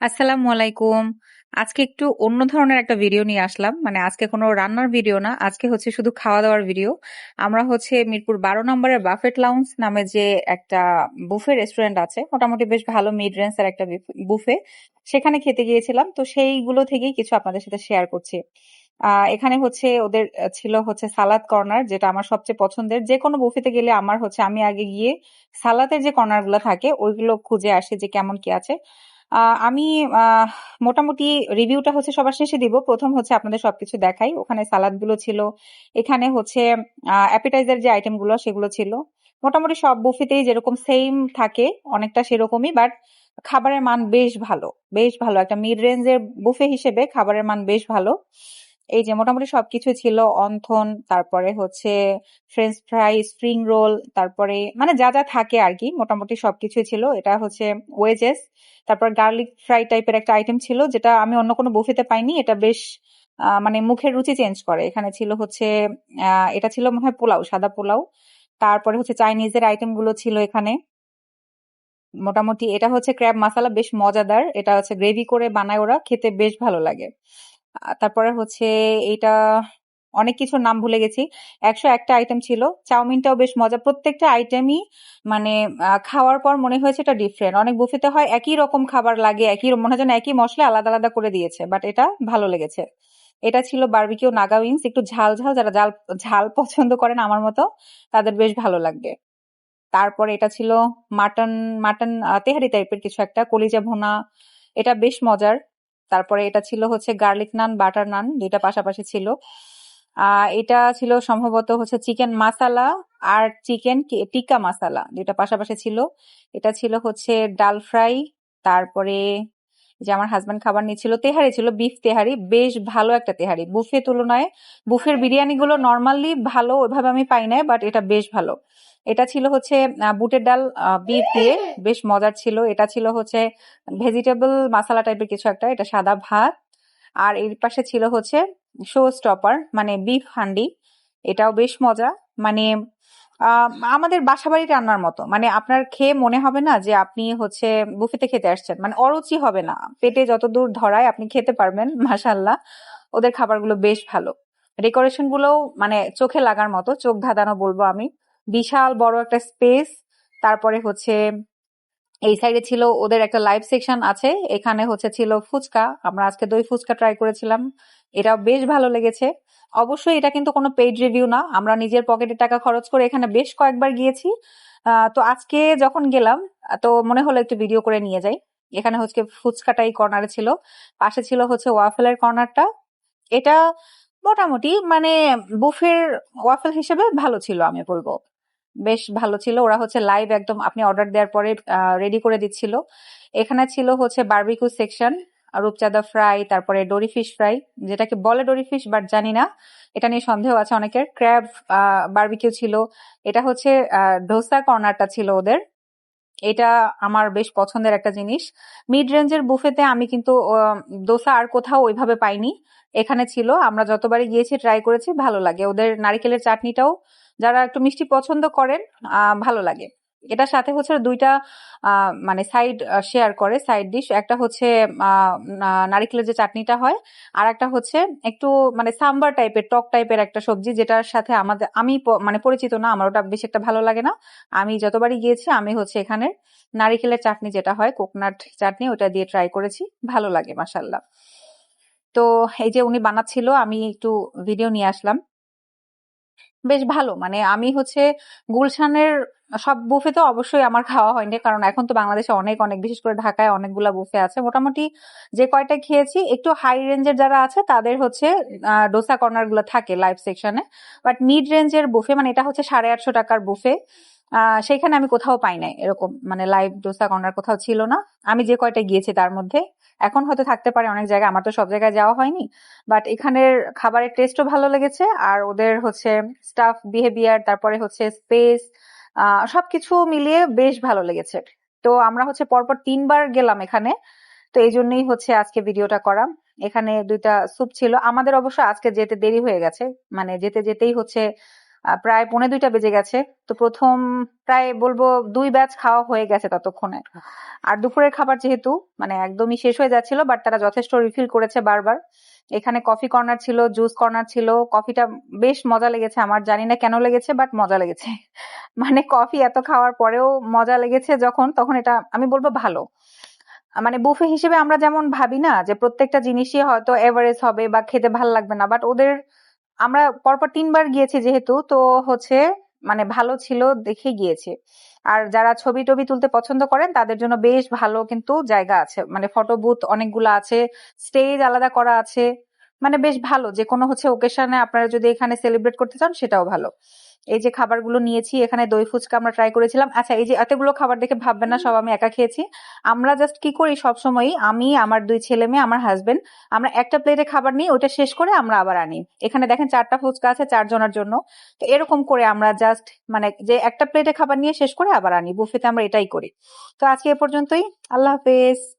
আসসালামু আলাইকুম। আজকে একটু অন্য ধরনের একটা ভিডিও নিয়ে আসলাম। মানে আজকে কোনো রান্নার ভিডিও না, আজকে হচ্ছে শুধু খাওয়া-দাওয়ার ভিডিও। আমরা হচ্ছে মিরপুর ১২ নম্বরের বাফেট লাউঞ্জ নামে যে একটা বুফে রেস্টুরেন্ট আছে, মোটামুটি বেশ ভালো মিড রেঞ্জ এর একটা বুফে। সেখানে খেতে গিয়েছিলাম। তো সেইগুলো থেকেই কিছু আপনাদের সাথে শেয়ার করছি। এখানে হচ্ছে ওদের ছিল হচ্ছে সালাদ কর্নার, যেটা আমার সবচেয়ে পছন্দের। যেকোনো বুফেতে গেলে আমার হচ্ছে আমি আগে গিয়ে সালাদের যে কর্নার গুলো থাকে ওইগুলো খুঁজে আসি যে কেমন কি আছে। আমি মোটামুটি রিভিউটা হচ্ছে সবার শেষে দিব। প্রথম হচ্ছে আপনাদের সবকিছু দেখাই। ওখানে সালাদ গুলো ছিল, এখানে হচ্ছে অ্যাপিটাইজার যে আইটেম গুলো সেগুলো ছিল। মোটামুটি সব বুফেতেই যেরকম সেম থাকে অনেকটা সেরকমই, বাট খাবারের মান বেশ ভালো, বেশ ভালো। একটা মিড রেঞ্জের বুফে হিসেবে খাবারের মান বেশ ভালো। এই যে মোটামুটি সবকিছু ছিল, অন্থন, তারপরে হচ্ছে ফ্রেঞ্চ ফ্রাই, স্প্রিং রোল, তারপরে মানে যা যা থাকে আর কি মোটামুটি সবকিছুই ছিল। এটা হচ্ছে ওয়েজেস। তারপর গার্লিক ফ্রাই টাইপের একটা আইটেম ছিল, যেটা আমি অন্য কোনো বুফেতে পাইনি। এটা বেশ মানে মুখের রুচি চেঞ্জ করে। এখানে ছিল হচ্ছে এটা ছিল মনে হয় পোলাও, সাদা পোলাও। তারপরে হচ্ছে চাইনিজের আইটেম গুলো ছিল এখানে। মোটামুটি এটা হচ্ছে ক্র্যাব মাসালা, বেশ মজাদার। এটা হচ্ছে গ্রেভি করে বানায় ওরা, খেতে বেশ ভালো লাগে। তারপরে হচ্ছে এইটা অনেক কিছুর নাম ভুলে গেছি। ১০১টা আইটেম ছিল। চাউমিনটাও বেশ মজা। প্রত্যেকটা আইটেমই মানে খাওয়ার পর মনে হয়েছে এটা ডিফারেন্ট। অনেক বুফেতে হয় একই রকম খাবার লাগে, মনে হয় যেন একই মসলা আলাদা আলাদা করে দিয়েছে, বাট এটা ভালো লেগেছে। এটা ছিল বারবিকিউ নাগা উইংস, একটু ঝাল ঝাল, যারা ঝাল ঝাল পছন্দ করেন আমার মতো তাদের বেশ ভালো লাগবে। তারপরে এটা ছিল মাটন, তেহারি টাইপের কিছু একটা, কলিজা ভুনা। এটা বেশ মজার। তারপরে এটা ছিল হচ্ছে গার্লিক নান, বাটার নান, দুইটা পাশাপাশি ছিল। এটা ছিল সম্ভবত হচ্ছে চিকেন মাসালা আর চিকেন টিক্কা মাসালা, দুইটা পাশাপাশি ছিল। এটা ছিল হচ্ছে ডাল ফ্রাই। তারপরে যে আমার হাজবেন্ড খাবার নিচ্ছিল, তেহারি ছিল, বিফ তেহারি, বেশ ভালো একটা তেহারি। বুফে তুলনায় বুফের বিরিয়ানি গুলো নর্মালি ভালো ওইভাবে আমি পাই নাই, বাট এটা বেশ ভালো। এটা ছিল হচ্ছে বুটের ডাল বিফ দিয়ে, বেশ মজার ছিল। এটা ছিল হচ্ছে ভেজিটেবল মাসালা টাইপের কিছু একটা, এটা সাদা ভাত। আর এর পাশে ছিল হচ্ছে শো স্টপার, মানে বিফ হান্ডি। এটাও বেশ মজা। মানে আহ আমাদের বাসাবাড়ির রান্নার মতো, মানে আপনার খেয়ে মনে হবে না যে আপনি হচ্ছে বুফেতে খেতে আসছেন, মানে অরুচি হবে না। পেটে যতদূর ধরায় আপনি খেতে পারবেন, মাশাআল্লাহ। ওদের খাবারগুলো বেশ ভালো। ডেকোরেশন গুলোও মানে চোখে লাগার মতো, চোখ ধাঁধানো বলবো আমি। বিশাল বড় একটা স্পেস। তারপরে হচ্ছে এই সাইডে ছিল ওদের একটা লাইভ সেকশন আছে, এখানে হচ্ছে ছিল ফুচকা। আমরা আজকে দই ফুচকা ট্রাই করেছিলাম, এটাও বেশ ভালো লেগেছে। অবশ্যই এটা কিন্তু কোনো পেইড রিভিউ না, আমরা নিজের পকেটের টাকা খরচ করে এখানে বেশ কয়েকবার গিয়েছি। তো আজকে যখন গেলাম তো মনে হলো একটু ভিডিও করে নিয়ে যাই। এখানে হচ্ছে ফুচকাটাই কর্নারে ছিল, পাশে ছিল হচ্ছে ওয়াফেলের কর্নারটা। এটা মোটামুটি মানে বুফের ওয়াফেল হিসেবে ভালো ছিল আমি বলবো, বেশ ভালো ছিল। ওরা হচ্ছে লাইভ একদম আপনি অর্ডার দেওয়ার পরে রেডি করে দিচ্ছিল। এখানে ছিল হচ্ছে বারবিকিউ সেকশন, রূপচাঁদা ফ্রাই, তারপরে ডোরি ফিশ ফ্রাই, যেটাকে বলে ডোরি ফিশ বাট জানি না, এটা নিয়ে সন্দেহ আছে অনেকের। ক্র্যাব বারবিকিউ ছিল। এটা হচ্ছে ডোসা কর্নারটা ছিল ওদের। এটা আমার বেশ পছন্দের একটা জিনিস। মিড রেঞ্জের বুফেতে আমি কিন্তু দোসা আর কোথাও ওইভাবে পাইনি, এখানে ছিল। আমরা যতবারই গিয়েছি ট্রাই করেছি, ভালো লাগে। ওদের নারিকেলের চাটনিটাও যারা একটু মিষ্টি পছন্দ করেন ভালো লাগে। এটার সাথে হচ্ছে দুইটা মানে সাইড শেয়ার করে, সাইড ডিশ। একটা হচ্ছে নারিকেলের যে চাটনিটা হয়, আর একটা হচ্ছে একটু মানে সাম্বার টাইপের, টক টাইপের একটা সবজি, যেটার সাথে আমি মানে পরিচিত না, আমার ওটা বেশি একটা ভালো লাগে না। আমি যতবারই গিয়েছি আমি হচ্ছে এখানে নারিকেলের চাটনি যেটা হয়, কোকনাট চাটনি, ওটা দিয়ে ট্রাই করেছি, ভালো লাগে মাশাআল্লাহ। তো এই যে উনি বানাচ্ছিল, আমি একটু ভিডিও নিয়ে আসলাম। বেশ ভালো। মানে আমি হচ্ছে গুলশানের সব বুফে তো অবশ্যই আমার খাওয়া হয়নি, কারণ এখন তো বাংলাদেশে অনেক অনেক, বিশেষ করে ঢাকায় অনেকগুলা বুফে আছে। মোটামুটি যে কয়টা খেয়েছি, একটু হাই রেঞ্জের যারা আছে তাদের হচ্ছে ডোসা কর্নার গুলো থাকে লাইভ সেকশনে। বাট মিড রেঞ্জের বুফে, মানে এটা হচ্ছে 850 টাকার বুফে, সেখানে আমি কোথাও পাই নাই এরকম, মানে লাইভ ডোসা কর্নার কোথাও ছিল না। আমি যে কয়টা গিয়েছি তার মধ্যে, এখন হয়তো থাকতে পারে অনেক জায়গায়, আমার তো সব জায়গায় যাওয়া হয়নি। বাট এখানের খাবারের টেস্টও ভালো লেগেছে, আর ওদের হচ্ছে স্টাফ বিহেভিয়ার, তারপরে হচ্ছে স্পেস, সবকিছু মিলিয়ে বেশ ভালো লেগেছে। তো আমরা হচ্ছে পরপর 3বার গেলাম এখানে, তো এই জন্যই হচ্ছে আজকে ভিডিওটা করা। এখানে দুইটা স্যুপ ছিল। আমাদের অবশ্য আজকে যেতে দেরি হয়ে গেছে, মানে যেতে যেতেই হচ্ছে প্রায় 1:45 বেজে গেছে। তো প্রথম প্রায় বলবো 2 ব্যাচ খাওয়া হয়ে গেছে ততক্ষণে। আর দুপুরের খাবার যেহেতু মানে একদমই শেষ হয়ে যাচ্ছিল, বাট তারা যথেষ্ট রিফিল করেছে বারবার। এখানে কফি কর্নার ছিল, জুস কর্নার ছিল। কফিটা বেশ মজা লেগেছে আমার, জানি না কেন লেগেছে, বাট মজা লেগেছে। মানে কফি এত খাওয়ার পরেও মজা লেগেছে যখন, তখন এটা আমি বলবো ভালো। মানে বুফে হিসেবে আমরা যেমন ভাবি না যে প্রত্যেকটা জিনিসই হয়তো এভারেজ হবে বা খেতে ভাল লাগবে না, বাট ওদের আমরা পরপর 3 বার গিয়েছি যেহেতু, তো হচ্ছে মানে ভালো ছিল দেখে গিয়েছি। আর যারা ছবি টবি তুলতে পছন্দ করেন তাদের জন্য বেশ ভালো কিন্তু জায়গা আছে, মানে ফটো বুথ অনেকগুলো আছে, স্টেজ আলাদা করা আছে, মানে বেশ ভালো। যে কোনো হচ্ছে ওকেশনে আপনারা যদি এখানে সেলিব্রেট করতে চান সেটাও ভালো। এই যে খাবারগুলো নিয়েছি, এখানে দই ফুচকা আমরা ট্রাই করেছিলাম। আচ্ছা, এই যে এতগুলো খাবার দেখে ভাববেন না সব আমি একা খেয়েছি। আমরা জাস্ট কি করি সবসময়ই, আমি, আমার 2 ছেলে মেয়ে, আমার হাজবেন্ড, আমরা একটা প্লেটে খাবার নিই, ওটা শেষ করে আমরা আবার আনি। এখানে দেখেন 4টা ফুচকা আছে 4 জনের জন্য। তো এরকম করে আমরা জাস্ট মানে যে একটা প্লেটে খাবার নিয়ে শেষ করে আবার আনি। বুফেতে আমরা এটাই করি। তো আজকে এ পর্যন্তই। আল্লাহ হাফেজ।